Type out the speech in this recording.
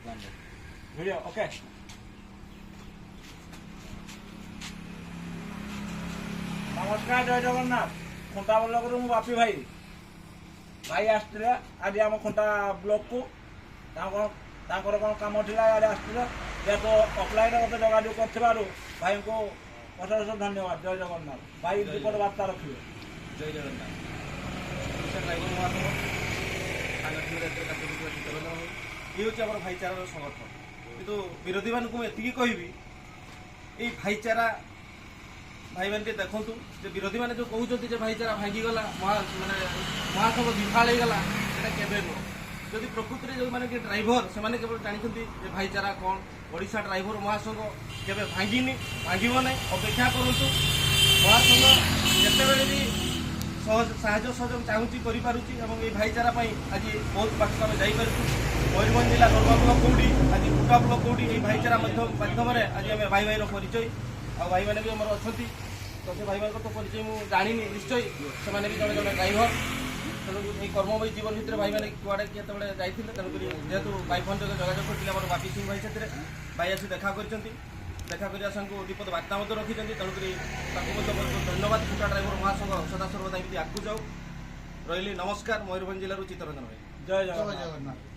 Video ওকে। নমস্কার, জয় জগন্নাথ। খুঁটা ব্লকରୁ ମୁଁ ବାପି ଭାଇ ଆସିଥିଲେ ଆଜି ଆମ ଖୁଣ୍ଟା ବ୍ଲକକୁ। ତାଙ୍କର କ'ଣ କାମ ଥିଲା, ଆଡ଼େ ଆସିଥିଲେ। ଯେହେତୁ ଅଫଲାଇନ୍ରେ ମୋତେ ଯୋଗାଯୋଗ କରିଥିବାରୁ ଭାଇଙ୍କୁ ଅଶେଷ ଧନ୍ୟବାଦ। ଜୟ ଜଗନ୍ନାଥ। ଭାଇ ବିପଦ ବାର୍ତ୍ତା ରଖିବେ। ଜୟ ଜଗନ୍ନାଥ। ଇଏ ହେଉଛି ଆମର ଭାଇଚାରାର ସମର୍ଥନ। କିନ୍ତୁ ବିରୋଧୀମାନଙ୍କୁ ମୁଁ ଏତିକି କହିବି, ଏଇ ଭାଇଚାରା ଭାଇମାନେ ଟିକେ ଦେଖନ୍ତୁ ଯେ ବିରୋଧୀମାନେ ଯେଉଁ କହୁଛନ୍ତି ଯେ ଭାଇଚାରା ଭାଙ୍ଗିଗଲା, ମହାସଂଘ ବିଫାଳ ହେଇଗଲା, ସେଇଟା କେବେ ନୁହଁ। ଯଦି ପ୍ରକୃତିରେ ଯେଉଁମାନେ କି ଡ୍ରାଇଭର ସେମାନେ କେବଳ ଜାଣିଛନ୍ତି ଯେ ଭାଇଚାରା କ'ଣ। ଓଡ଼ିଶା ଡ୍ରାଇଭର ମହାସଂଘ କେବେ ଭାଙ୍ଗିନି, ଭାଙ୍ଗିବ ନାହିଁ। ଅପେକ୍ଷା କରନ୍ତୁ। ମହାସଂଘ ଯେତେବେଳେ ବି ସାହାଯ୍ୟ ସହଯୋଗ ଚାହୁଁଛି କରିପାରୁଛି ଏବଂ এই ଭାଇଚାରା ପାଇଁ ଆଜି ବହୁତ ପାଖକୁ ଆମେ ଯାଇପାରୁଛୁ। ମୟୂରଭଞ୍ଜ ଜିଲ୍ଲା ନର୍ମା ବ୍ଲକ କେଉଁଠି, ଆଜି ଖୁଣ୍ଟା ବ୍ଲକ କେଉଁଠି, এই ଭାଇଚାରା ମାଧ୍ୟମରେ ଆଜି ଆମେ ଭାଇ ଭାଇର ପରିଚୟ, ଆଉ ଭାଇମାନେ ବି ଆମର ଅଛନ୍ତି। ତ ସେ ଭାଇମାନଙ୍କ ତ ପରିଚୟ ମୁଁ ଜାଣିନି, ନିଶ୍ଚୟ ସେମାନେ ବି ଜଣେ ଜଣେ ଡ୍ରାଇଭର। ତେଣୁ এই কর্মময় জীবন ভিতরে ভাইମାନେ କୁଆଡ଼େ କେତେବେଳେ ଯାଇଥିଲେ, ତେଣୁକରି ଯେହେତୁ ଭାଇ ଫୋନ୍ ଯୋଗେ ଯୋଗାଯୋଗ କରିଥିଲେ ଆମର ବାପି ସିଂ ଭାଇ, ସେଥିରେ ଭାଇ ଆସି ଦେଖା କରିଛନ୍ତି। ଦେଖା କରିବା ସାଙ୍ଗକୁ ବିପଦ ବାର୍ତ୍ତା ମଧ୍ୟ ରଖିଛନ୍ତି। ତେଣୁକରି ତାଙ୍କୁ ମଧ୍ୟ ବହୁତ ଧନ୍ୟବାଦ। ଖୁଣ୍ଟା ଡ୍ରାଇଭର ମହାସଂଘ ସଦାସର୍ବଦା ଏମିତି ଆଗକୁ ଯାଉ। ରହିଲି, ନମସ୍କାର। ମୟୂରଭଞ୍ଜ ଜିଲ୍ଲାରୁ ଚିତ୍ତରଞ୍ଜନ ଭାଇ। ଜୟ ଜଗନ୍ନାଥ।